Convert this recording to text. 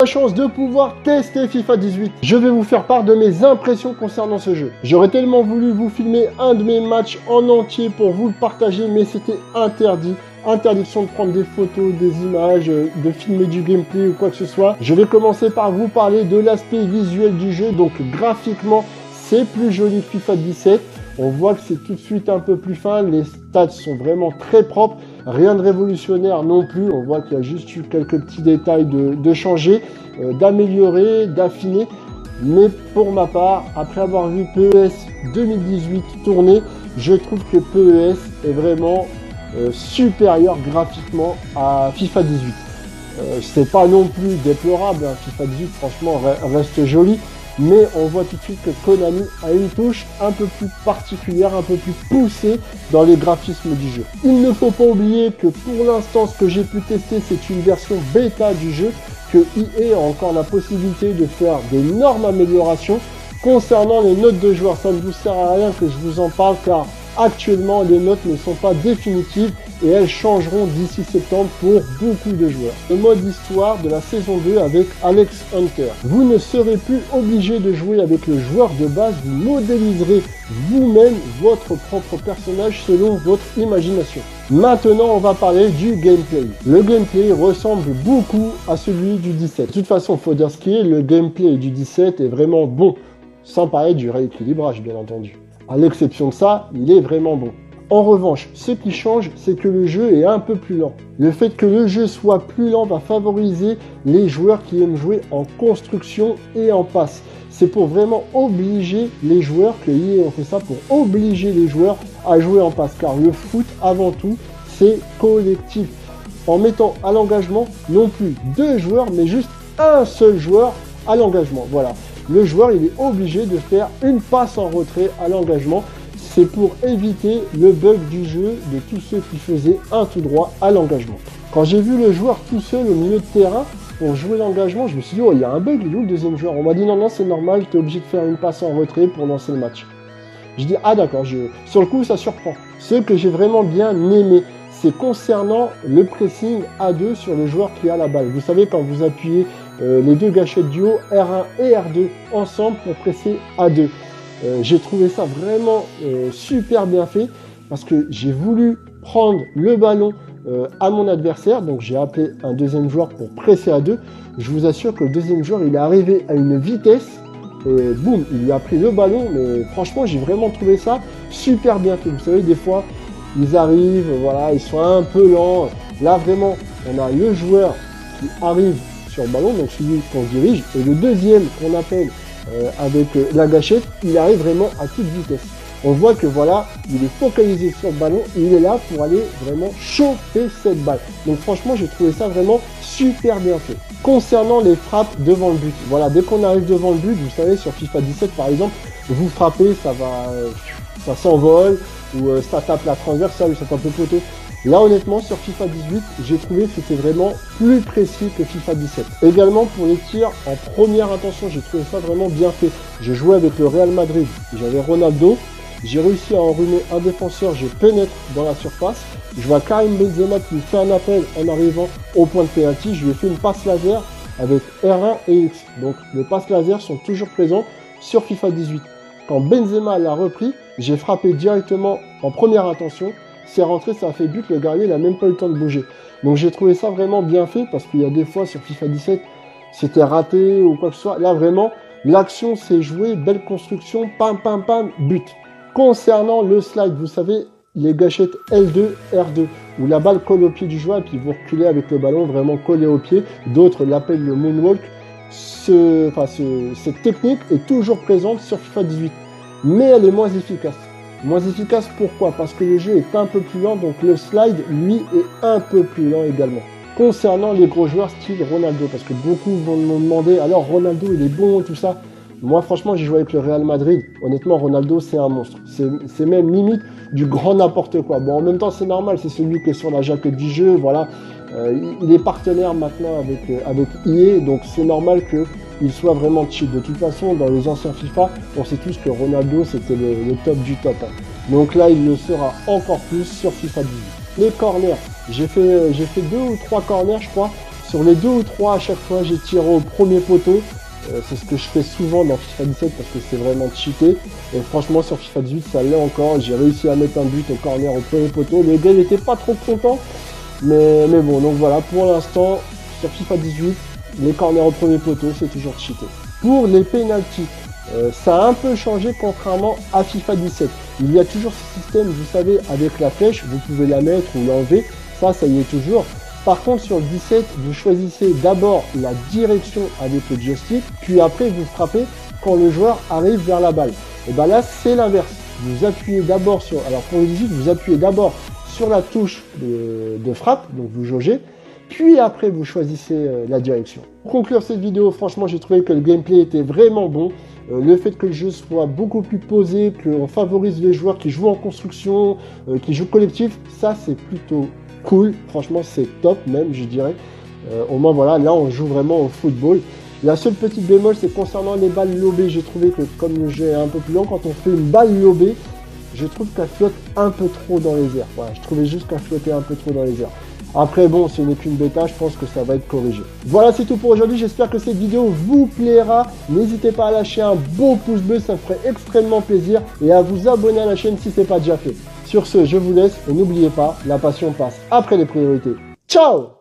La chance de pouvoir tester FIFA 18. Je vais vous faire part de mes impressions concernant ce jeu. J'aurais tellement voulu vous filmer un de mes matchs en entier pour vous le partager, mais c'était interdit. Interdiction de prendre des photos, des images, de filmer du gameplay ou quoi que ce soit. Je vais commencer par vous parler de l'aspect visuel du jeu. Donc graphiquement, c'est plus joli que FIFA 17. On voit que c'est tout de suite un peu plus fin. Les stats sont vraiment très propres. Rien de révolutionnaire non plus. On voit qu'il y a juste eu quelques petits détails de changer, d'améliorer, d'affiner. Mais pour ma part, après avoir vu PES 2018 tourner, je trouve que PES est vraiment supérieur graphiquement à FIFA 18. C'est pas non plus déplorable, hein. FIFA 18 franchement reste joli, mais on voit tout de suite que Konami a une touche un peu plus particulière, un peu plus poussée dans les graphismes du jeu. Il ne faut pas oublier que pour l'instant, ce que j'ai pu tester, c'est une version bêta du jeu, que EA a encore la possibilité de faire d'énormes améliorations. Concernant les notes de joueurs, ça ne vous sert à rien que je vous en parle, car actuellement, les notes ne sont pas définitives et elles changeront d'ici septembre pour beaucoup de joueurs. Le mode histoire de la saison 2 avec Alex Hunter. Vous ne serez plus obligé de jouer avec le joueur de base, vous modéliserez vous-même votre propre personnage selon votre imagination. Maintenant, on va parler du gameplay. Le gameplay ressemble beaucoup à celui du 17. De toute façon, faut dire ce qui est, le gameplay du 17 est vraiment bon, sans parler du rééquilibrage, bien entendu. À l'exception de ça, il est vraiment bon. En revanche, ce qui change, c'est que le jeu est un peu plus lent. Le fait que le jeu soit plus lent va favoriser les joueurs qui aiment jouer en construction et en passe. C'est pour vraiment obliger les joueurs, que EA ont fait ça pour obliger les joueurs à jouer en passe. Car le foot, avant tout, c'est collectif. En mettant à l'engagement, non plus 2 joueurs, mais juste un seul joueur à l'engagement. Voilà. Le joueur, il est obligé de faire une passe en retrait à l'engagement. C'est pour éviter le bug du jeu de tous ceux qui faisaient un tout droit à l'engagement. Quand j'ai vu le joueur tout seul au milieu de terrain pour jouer l'engagement, je me suis dit, oh, il y a un bug, il est où le deuxième joueur? On m'a dit, non, non, c'est normal, tu es obligé de faire une passe en retrait pour lancer le match. Je dis, ah d'accord, sur le coup, ça surprend. Ce que j'ai vraiment bien aimé, c'est concernant le pressing A2 sur le joueur qui a la balle. Vous savez, quand vous appuyez les 2 gâchettes du haut, R1 et R2, ensemble pour presser A2. J'ai trouvé ça vraiment super bien fait parce que j'ai voulu prendre le ballon à mon adversaire, donc j'ai appelé un deuxième joueur pour presser à 2. Je vous assure que le deuxième joueur, il est arrivé à une vitesse et boum, il lui a pris le ballon, mais franchement, j'ai vraiment trouvé ça super bien fait. Vous savez, des fois, ils arrivent, voilà, ils sont un peu lents. Là, vraiment, on a le joueur qui arrive sur le ballon, donc celui qu'on dirige, et le deuxième qu'on appelle avec la gâchette, il arrive vraiment à toute vitesse. On voit que voilà, il est focalisé sur le ballon, il est là pour aller vraiment chauffer cette balle. Donc franchement, j'ai trouvé ça vraiment super bien fait. Concernant les frappes devant le but, voilà, dès qu'on arrive devant le but, vous savez, sur FIFA 17 par exemple, vous frappez, ça s'envole, ou ça tape la transversale, ou ça tape le poteau. Là, honnêtement, sur FIFA 18, j'ai trouvé que c'était vraiment plus précis que FIFA 17. Également, pour les tirs en première intention, j'ai trouvé ça vraiment bien fait. J'ai joué avec le Real Madrid, j'avais Ronaldo, j'ai réussi à enrhumer un défenseur, je pénètre dans la surface. Je vois Karim Benzema qui me fait un appel en arrivant au point de pénalty. Je lui ai fait une passe laser avec R1 et X. Donc, les passes laser sont toujours présentes sur FIFA 18. Quand Benzema l'a repris, j'ai frappé directement en première intention. C'est rentré, ça a fait but, le gardien n'a même pas eu le temps de bouger. Donc j'ai trouvé ça vraiment bien fait parce qu'il y a des fois sur FIFA 17, c'était raté ou quoi que ce soit. Là vraiment, l'action s'est jouée, belle construction, pam pam pam, but. Concernant le slide, vous savez, les gâchettes L2, R2, où la balle colle au pied du joueur et puis vous reculez avec le ballon vraiment collé au pied. D'autres l'appellent le moonwalk. Cette technique est toujours présente sur FIFA 18, mais elle est moins efficace. Moins efficace, pourquoi? Parce que le jeu est un peu plus lent, donc le slide, lui, est un peu plus lent également. Concernant les gros joueurs style Ronaldo, parce que beaucoup vont me demander, alors Ronaldo, il est bon, tout ça. Moi, franchement, j'ai joué avec le Real Madrid. Honnêtement, Ronaldo, c'est un monstre. C'est même limite du grand n'importe quoi. Bon, en même temps, c'est normal, c'est celui qui est sur la jaquette du jeu, voilà. Il est partenaire maintenant avec EA, donc c'est normal qu'il soit vraiment cheat. De toute façon, dans les anciens FIFA, on sait tous que Ronaldo, c'était le top du top. Hein. Donc là, il le sera encore plus sur FIFA 18. Les corners, j'ai fait 2 ou 3 corners, je crois, Sur les 2 ou 3, à chaque fois, j'ai tiré au premier poteau. C'est ce que je fais souvent dans FIFA 17 parce que c'est vraiment cheaté. Et franchement, sur FIFA 18, ça l'est encore. J'ai réussi à mettre un but au corner au premier poteau. Le gars, il était pas trop content. Mais bon, donc voilà, pour l'instant, sur FIFA 18, les corners au premier poteau, c'est toujours cheaté. Pour les pénaltys, ça a un peu changé contrairement à FIFA 17. Il y a toujours ce système, vous savez, avec la flèche, vous pouvez la mettre ou l'enlever. Ça y est toujours. Par contre, sur le 17, vous choisissez d'abord la direction avec le joystick, puis après, vous frappez quand le joueur arrive vers la balle. Et bien là, c'est l'inverse. Vous appuyez d'abord sur... Alors pour le 18, vous appuyez d'abord sur la touche de frappe, donc vous jaugez, puis après, vous choisissez la direction. Pour conclure cette vidéo, franchement, j'ai trouvé que le gameplay était vraiment bon. Le fait que le jeu soit beaucoup plus posé, qu'on favorise les joueurs qui jouent en construction, qui jouent collectif, ça, c'est plutôt cool, franchement c'est top même je dirais. Au moins voilà, là on joue vraiment au football. La seule petite bémol c'est concernant les balles lobées, j'ai trouvé que comme le jeu est un peu plus lent, quand on fait une balle lobée, je trouve qu'elle flotte un peu trop dans les airs. Voilà, je trouvais juste qu'elle flottait un peu trop dans les airs. Après bon, ce n'est qu'une bêta, je pense que ça va être corrigé. Voilà, c'est tout pour aujourd'hui, j'espère que cette vidéo vous plaira. N'hésitez pas à lâcher un beau pouce bleu, ça me ferait extrêmement plaisir. Et à vous abonner à la chaîne si ce n'est pas déjà fait. Sur ce, je vous laisse et n'oubliez pas, la passion passe après les priorités. Ciao!